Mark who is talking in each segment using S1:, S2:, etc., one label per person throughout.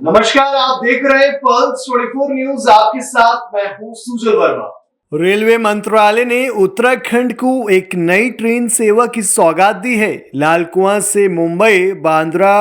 S1: नमस्कार, आप देख रहे हैं पल्स 24 न्यूज। आपके साथ मैं हूं सुजल वर्मा। रेलवे मंत्रालय ने उत्तराखंड को एक नई ट्रेन सेवा की सौगात दी है। लालकुआं से मुंबई बांद्रा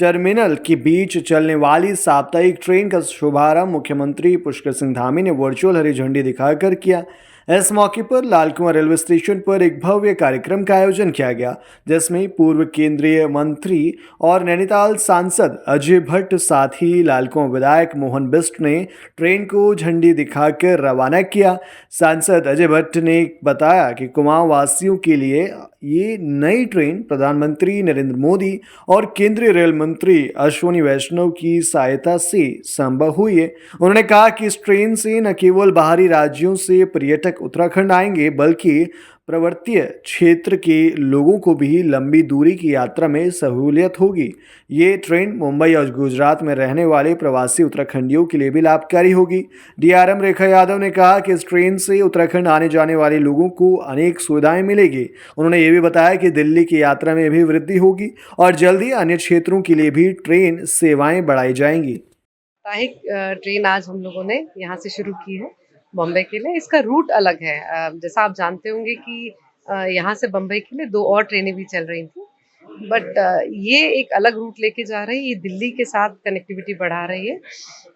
S1: टर्मिनल के बीच चलने वाली साप्ताहिक ट्रेन का शुभारंभ मुख्यमंत्री पुष्कर सिंह धामी ने वर्चुअल हरी झंडी दिखाकर किया। इस मौके पर लालकुआं रेलवे स्टेशन पर एक भव्य कार्यक्रम का आयोजन किया गया, जिसमें पूर्व केंद्रीय मंत्री और नैनीताल सांसद अजय भट्ट, साथ ही लालकुआं विधायक मोहन बिष्ट ने ट्रेन को झंडी दिखाकर रवाना किया। सांसद अजय भट्ट ने बताया कि कुमाऊं वासियों के लिए ये नई ट्रेन प्रधानमंत्री नरेंद्र मोदी और केंद्रीय रेल मंत्री अश्विनी वैष्णव की सहायता से संभव हुई है। उन्होंने कहा कि इस ट्रेन से न केवल बाहरी राज्यों से पर्यटक उत्तराखंड आएंगे, बल्कि पर्वतीय क्षेत्र के लोगों को भी लंबी दूरी की यात्रा में सहूलियत होगी। ये ट्रेन मुंबई और गुजरात में रहने वाले प्रवासी उत्तराखंडियों के लिए भी लाभकारी होगी। डीआरएम रेखा यादव ने कहा कि इस ट्रेन से उत्तराखंड आने जाने वाले लोगों को अनेक सुविधाएं मिलेगी। उन्होंने ये भी बताया कि दिल्ली की यात्रा में भी वृद्धि होगी और जल्द ही अन्य क्षेत्रों के लिए भी ट्रेन सेवाएं बढ़ाई जाएंगी।
S2: साप्ताहिक ट्रेन आज हम लोगों ने यहाँ से शुरू की है बॉम्बे के लिए। इसका रूट अलग है। जैसा आप जानते होंगे कि यहाँ से बम्बई के लिए 2 और ट्रेनें भी चल रही थी, बट ये एक अलग रूट लेके जा रही है। ये दिल्ली के साथ कनेक्टिविटी बढ़ा रही है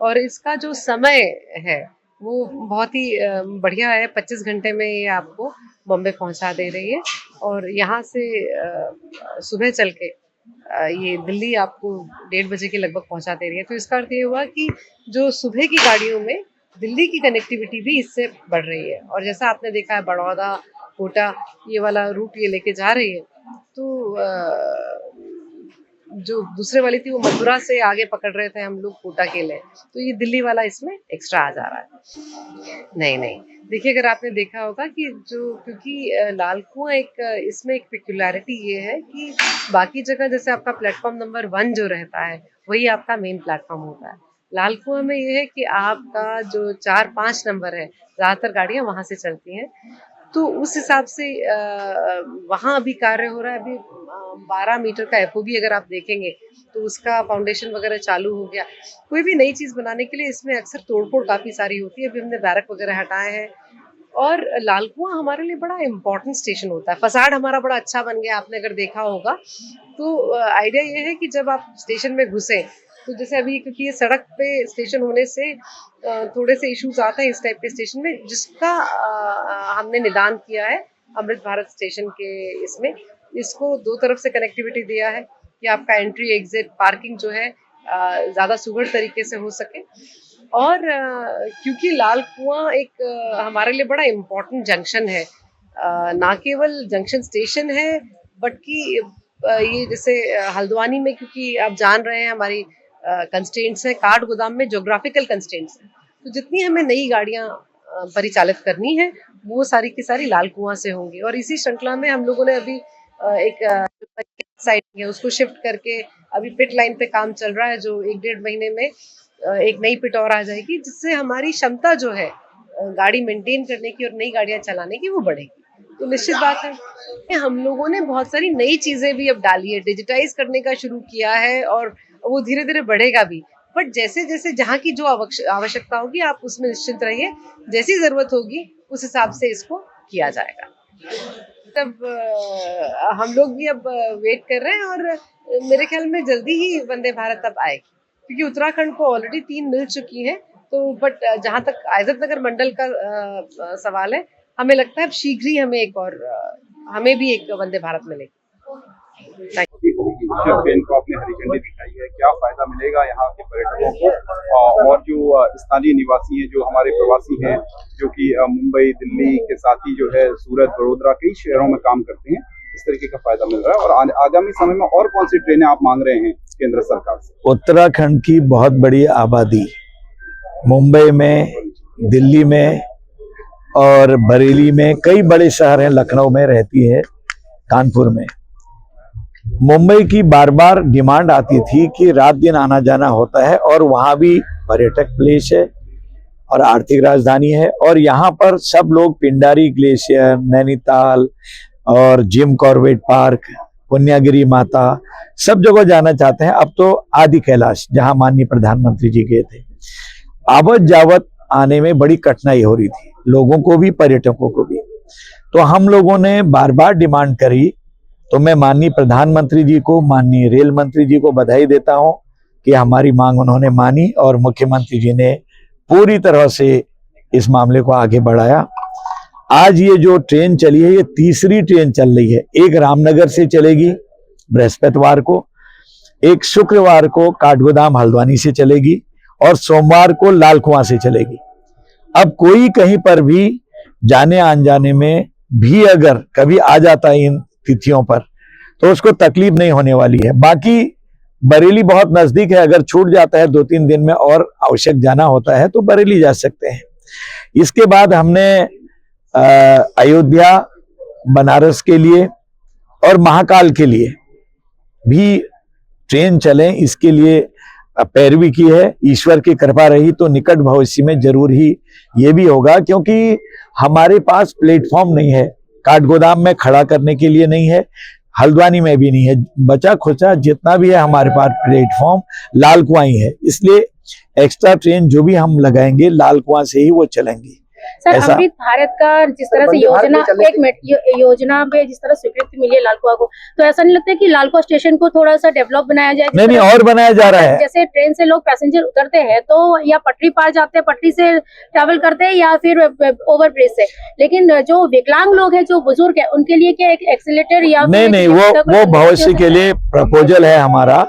S2: और इसका जो समय है वो बहुत ही बढ़िया है। 25 घंटे में ये आपको बॉम्बे पहुँचा दे रही है और यहाँ से सुबह चल के ये दिल्ली आपको 1:30 बजे के लगभग पहुंचा दे रही है। तो इसका अर्थ ये हुआ कि जो सुबह की गाड़ियों में दिल्ली की कनेक्टिविटी भी इससे बढ़ रही है। और जैसा आपने देखा है बड़ौदा, कोटा, ये वाला रूट ये लेके जा रही है। तो जो दूसरे वाली थी वो मथुरा से आगे पकड़ रहे थे हम लोग कोटा के लिए, तो ये दिल्ली वाला इसमें एक्स्ट्रा आ जा रहा है। नहीं, देखिए, अगर आपने देखा होगा कि क्योंकि लालकुआं इसमें एक पेक्युलैरिटी ये है कि बाकी जगह जैसे आपका प्लेटफॉर्म नंबर 1 जो रहता है वही आपका मेन प्लेटफॉर्म होता है। लालकुआं में ये है कि आपका जो 4-5 नंबर है, ज्यादातर गाड़ियां वहां से चलती हैं। तो उस हिसाब से वहाँ अभी कार्य हो रहा है। अभी 12 मीटर का एफओबी अगर आप देखेंगे तो उसका फाउंडेशन वगैरह चालू हो गया। कोई भी नई चीज बनाने के लिए इसमें अक्सर तोड़फोड़ काफी सारी होती है। अभी हमने बैरक वगैरह हटाए हैं और लालकुआं हमारे लिए बड़ा इम्पोर्टेंट स्टेशन होता है। फसाड हमारा बड़ा अच्छा बन गया, आपने अगर देखा होगा तो आइडिया ये है कि जब आप स्टेशन में घुसे तो जैसे अभी क्योंकि ये सड़क पे स्टेशन होने से थोड़े से इश्यूज आते हैं इस टाइप के स्टेशन में, जिसका हमने निदान किया है अमृत भारत स्टेशन के इसमें। इसको 2 तरफ से कनेक्टिविटी दिया है कि आपका एंट्री एग्जिट पार्किंग जो है ज़्यादा सुघड़ तरीके से हो सके। और क्योंकि लालकुआं एक हमारे लिए बड़ा इम्पोर्टेंट जंक्शन है, ना केवल जंक्शन स्टेशन है बट कि ये जैसे हल्द्वानी में, क्योंकि आप जान रहे हैं हमारी कंस्ट्रेंट्स है, काठ गोदाम में ज्योग्राफिकल कंस्ट्रेंट्स है, तो जितनी हमें नई गाड़ियां परिचालित करनी है वो सारी की सारी लालकुआं से होंगी। और इसी श्रृंखला में हम लोगों ने अभी एक साइड है उसको शिफ्ट करके अभी पिट लाइन पे काम चल रहा है, जो 1-1.5 महीने में एक नई पिट और आ जाएगी, जिससे हमारी क्षमता जो है गाड़ी मेंटेन करने की और नई गाड़ियां चलाने की वो बढ़ेगी। तो निश्चित बात है हम लोगों ने बहुत सारी नई चीजें भी अब डाली है, डिजिटाइज करने का शुरू किया है और वो धीरे धीरे बढ़ेगा भी। बट जैसे जैसे जहाँ की जो आवश्यकता होगी आप उसमें निश्चिंत रहिए, जैसी जरूरत होगी उस हिसाब से इसको किया जाएगा। तब हम लोग भी अब वेट कर रहे हैं और मेरे ख्याल में जल्दी ही वंदे भारत अब आएगी, क्योंकि उत्तराखंड को ऑलरेडी 3 मिल चुकी हैं। तो बट जहाँ तक आयजत नगर मंडल का सवाल है, हमें लगता है अब शीघ्र ही हमें भी एक वंदे भारत मिलेगी।
S3: ट्रेन को आपने हरी झंडी दिखाई है, क्या फायदा मिलेगा यहाँ के पर्यटकों को और जो स्थानीय निवासी हैं, जो हमारे प्रवासी हैं, जो कि मुंबई, दिल्ली के साथ ही जो है सूरत, बड़ोदरा, कई शहरों में काम करते हैं, इस तरीके का फायदा मिल रहा है। और आगामी समय में और कौन सी ट्रेनें आप मांग रहे हैं केंद्र सरकार से?
S4: उत्तराखंड की बहुत बड़ी आबादी मुंबई में, दिल्ली में और बरेली में, कई बड़े शहर हैं, लखनऊ में रहती है, कानपुर में। मुंबई की बार बार डिमांड आती थी कि रात दिन आना जाना होता है और वहाँ भी पर्यटक प्लेस है और आर्थिक राजधानी है, और यहाँ पर सब लोग पिंडारी ग्लेशियर, नैनीताल और जिम कॉर्बेट पार्क, पुण्यागिरी माता, सब जगह जाना चाहते हैं। अब तो आदि कैलाश, जहां माननीय प्रधानमंत्री जी गए थे, आवत जावत आने में बड़ी कठिनाई हो रही थी, लोगों को भी पर्यटकों को भी। तो हम लोगों ने बार बार डिमांड करी, तो मैं माननीय प्रधानमंत्री जी को, माननीय रेल मंत्री जी को बधाई देता हूं कि हमारी मांग उन्होंने मानी और मुख्यमंत्री जी ने पूरी तरह से इस मामले को आगे बढ़ाया। आज ये जो ट्रेन चली है, ये तीसरी ट्रेन चल रही है। एक रामनगर से चलेगी बृहस्पतिवार को, एक शुक्रवार को काठगोदाम हल्द्वानी से चलेगी और सोमवार को लाल कुआं से चलेगी। अब कोई कहीं पर भी जाने आने जाने में भी अगर कभी आ जाता है इन तिथियों पर, तो उसको तकलीफ नहीं होने वाली है। बाकी बरेली बहुत नजदीक है, अगर छूट जाता है 2-3 दिन में और आवश्यक जाना होता है तो बरेली जा सकते हैं। इसके बाद हमने अयोध्या, बनारस के लिए और महाकाल के लिए भी ट्रेन चले, इसके लिए पैरवी की है। ईश्वर की कृपा रही तो निकट भविष्य में जरूर ही ये भी होगा, क्योंकि हमारे पास प्लेटफॉर्म नहीं है, काठगोदाम में खड़ा करने के लिए नहीं है, हल्द्वानी में भी नहीं है। बचा खुचा जितना भी है हमारे पास प्लेटफॉर्म लाल कुआं ही है, इसलिए एक्स्ट्रा ट्रेन जो भी हम लगाएंगे लाल कुआं से ही वो चलेंगी।
S5: सर,
S4: ऐसा
S5: अमृत भारत का जिस तरह से योजना पे जिस तरह स्वीकृति मिली है लाल कुआं को, तो ऐसा नहीं लगता है कि लाल कुआं स्टेशन को थोड़ा सा डेवलप बनाया जाए?
S4: नहीं, और बनाया जा रहा है।
S5: जैसे ट्रेन से लोग पैसेंजर उतरते हैं तो या पटरी पार जाते हैं, पटरी से ट्रैवल करते हैं या फिर ओवर ब्रिज से, लेकिन जो विकलांग लोग हैं, जो बुजुर्ग है, उनके लिए क्या एक एक्सीलेटर या
S4: नहीं, वो भविष्य के लिए प्रपोजल है हमारा,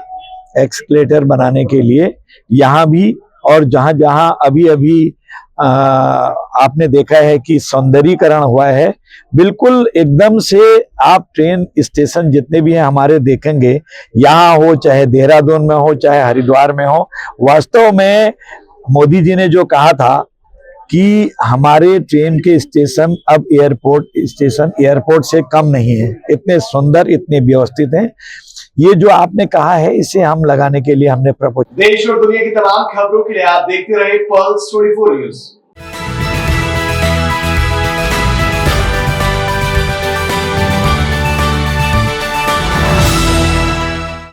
S4: एक्सीलेटर बनाने के लिए यहाँ भी। और जहां जहां अभी आपने देखा है कि सौंदर्यीकरण हुआ है, बिल्कुल एकदम से आप ट्रेन स्टेशन जितने भी हैं हमारे देखेंगे, यहाँ हो चाहे देहरादून में हो चाहे हरिद्वार में हो, वास्तव में मोदी जी ने जो कहा था कि हमारे ट्रेन के स्टेशन अब एयरपोर्ट से कम नहीं है, इतने सुंदर, इतने व्यवस्थित हैं। ये जो आपने कहा है, इसे हम लगाने के लिए हमने प्रपोज।
S1: देश और दुनिया की तमाम खबरों के लिए आप देखते रहे पल्स 24 न्यूज।